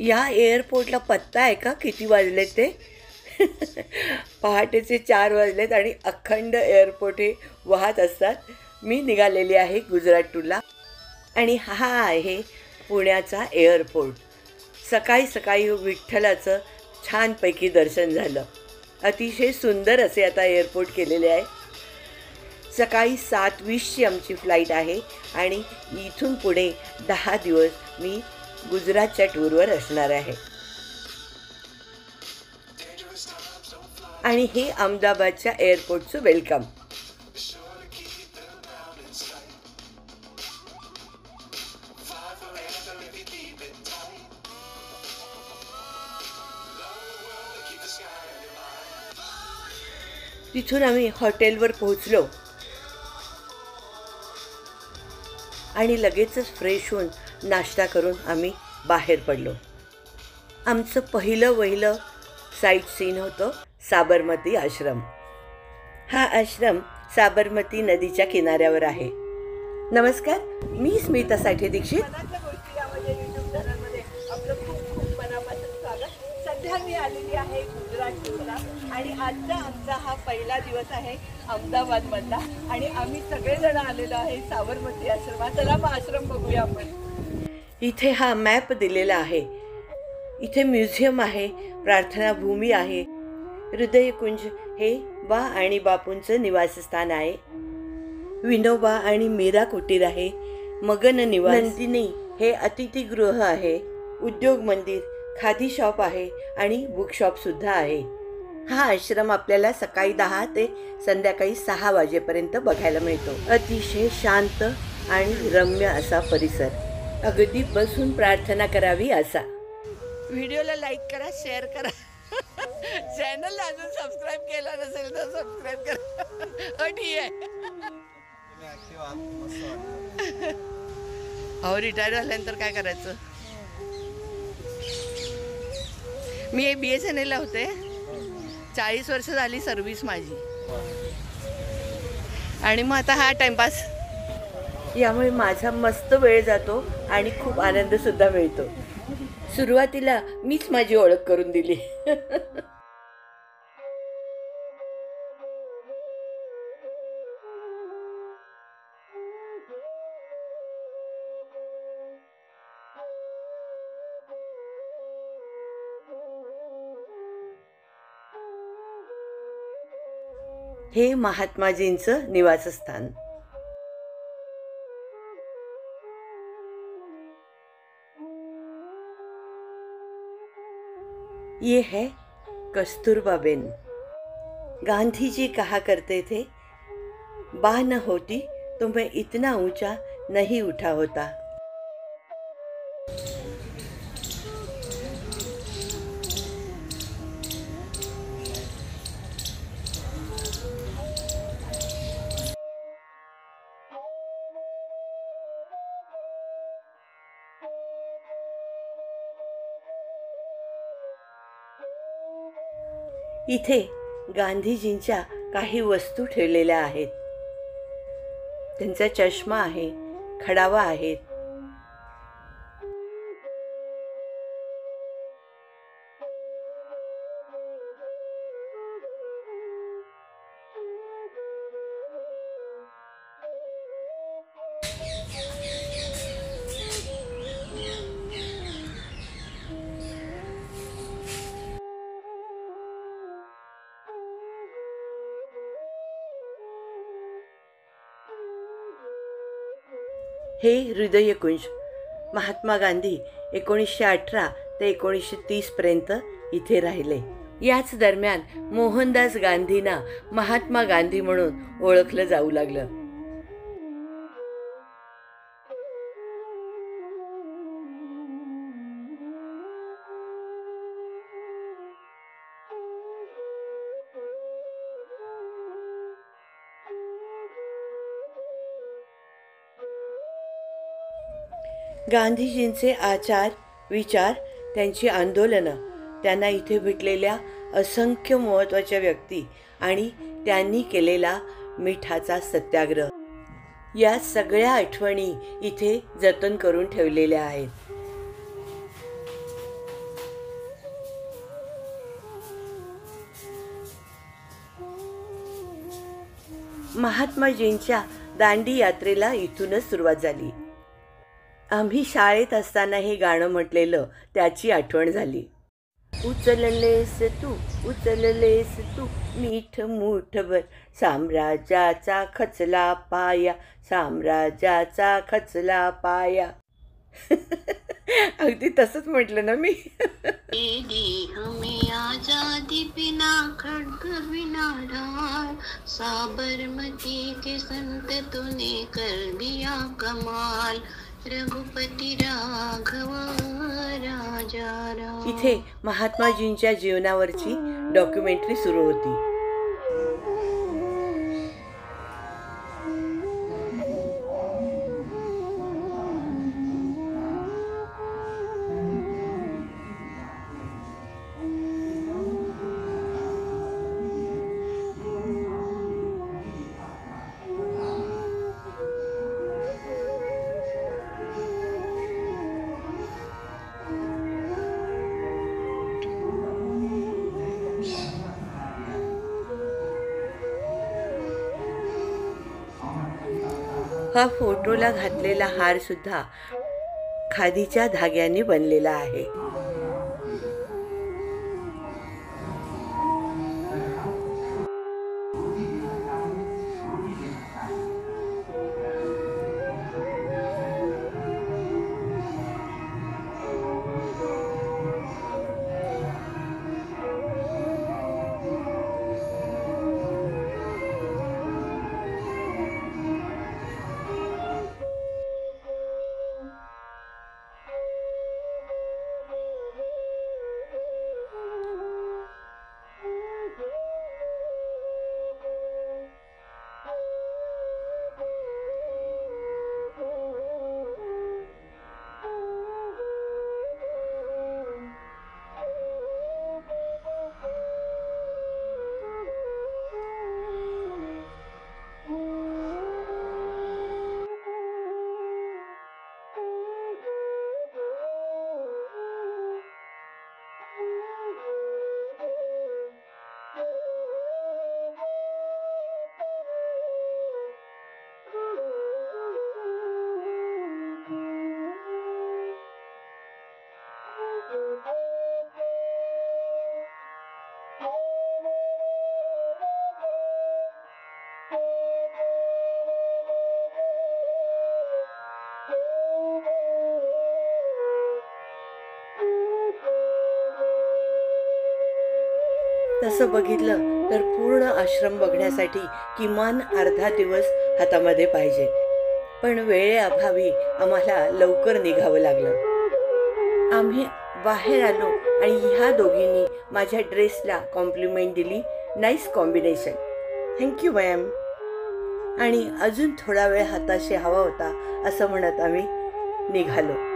या एअरपोर्टला पत्ता आहे का किती वाजले ते? पहाटेचे 4 वाजलेत आणि अखंड एअरपोर्ट हे वाहत असतात. मी निघालेली आहे गुजरात टूरला आणि हा आहे पुण्याचा एअरपोर्ट. सकाळी सकाळी विठ्ठलाचं छानपैकी दर्शन झालं. अतिशय सुंदर असे आता एअरपोर्ट केलेले आहे. सकाळी 7:20ची आमची फ्लाईट आहे आणि इथून पुढे 10 दिवस मी गुजरातच्या टूरवर असणार आहे. आणि हे अहमदाबादच्या एअरपोर्टचं वेलकम. तिथून आम्ही हॉटेलवर पोहोचलो आणि लगेचच फ्रेश होऊन नाश्ता करून आम्ही बाहेर पडलो. आमचं पहिलं साईट सीन होतं साबरमती आश्रम. हा आश्रम साबरमती नदीच्या किनाऱ्यावर आहे. नमस्कार, मी स्मिता साठे दीक्षित. आपलं खूप खूप मनापासून स्वागत. सध्या मी आलेली आहे गुजरात टूरला आणि आजचा आमचा हा पहिला दिवस आहे अहमदाबादमधला आणि आम्ही सगळेजण आलेलो आहे साबरमती आश्रमात. चला मग आश्रम बघूया आपण. इथे हा मॅप दिलेला आहे. इथे म्युझियम आहे, प्रार्थना भूमी आहे, हृदयकुंज हे बा आणि बापूंचं निवासस्थान आहे, विनोबा आणि मीरा कुटीर आहे, मगन निवास, नंदिनी हे अतिथीगृह आहे, उद्योग मंदिर, खादी शॉप आहे आणि बुकशॉप सुद्धा आहे. हा आश्रम आपल्याला सकाळी 10 ते संध्याकाळी 6 वाजेपर्यंत बघायला मिळतो. अतिशय शांत आणि रम्य असा परिसर, अगदी बसून प्रार्थना करावी असा. व्हिडिओला लाईक करा, शेअर करा, चॅनलला अजून सबस्क्राईब केला नसेल तर सबस्क्राईब करा. ठीक आहे. अहो रिटायर झाल्यानंतर काय करायचं? मी BSNL होते. 40 वर्ष झाली सर्व्हिस माझी आणि मग आता हा टाइमपास. यामुळे माझा मस्त वेळ जातो आणि खूप आनंद सुद्धा मिळतो. सुरुवातीला मीच माझी ओळख करून दिली. हे महात्माजींचं निवासस्थान. ये है कस्तूरबा बेन. गांधी जी कहा करते थे, बा न होती तो मैं इतना ऊंचा नहीं उठा होता. इथे गांधीजींच्या काही वस्तू ठेवलेल्या आहेत. त्यांचा चष्मा आहे, खडावा आहेत. हे हृदयकुंज. महात्मा गांधी 1918 ते 1930 पर्यंत इथे राहिले. याच दरम्यान मोहनदास गांधींना महात्मा गांधी म्हणून ओळखलं जाऊ लागलं. गांधीजींचे आचार, विचार, त्यांची आंदोलनं, त्यांना इथे भेटलेल्या असंख्य महत्त्वाच्या व्यक्ती आणि त्यांनी केलेला मिठाचा सत्याग्रह, या सगळ्या आठवणी इथे जतन करून ठेवलेल्या आहेत. महात्माजींच्या दांडी यात्रेला इथूनच सुरुवात झाली. आम्ही शाळेत असताना हे गाणं म्हटलेलं त्याची आठवण झाली. उचललेस तू मीठ मूठभर, साम्राज्याचा खचला पाया, साम्राज्याचा खचला पाया. अगदी तसंच म्हटलं ना मी. हमें आजादी बिना खड्ग बिना ढाल, साबरमती के संत तूने कर दिया कमाल, रघुपति राघव राजा राम. इथे महात्माजींच्या जीवनावरची डॉक्युमेंटरी सुरू होती. हा फोटोला घातलेला हार सुद्धा खादीच्या धाग्याने बनलेला आहे. तसं बघितलं तर पूर्ण आश्रम बघण्यासाठी किमान अर्धा दिवस हातामध्ये पाहिजे. पण वेळेअभावी आम्हाला लवकर निघावं लागलं. आम्ही बाहेर आलो आणि ह्या दोघींनी माझ्या ड्रेसला कॉम्प्लिमेंट दिली. Nice combination, thank you ma'am. आणि अजून थोडा वेळ हाताशी हवा होता असं म्हणत आम्ही निघालो.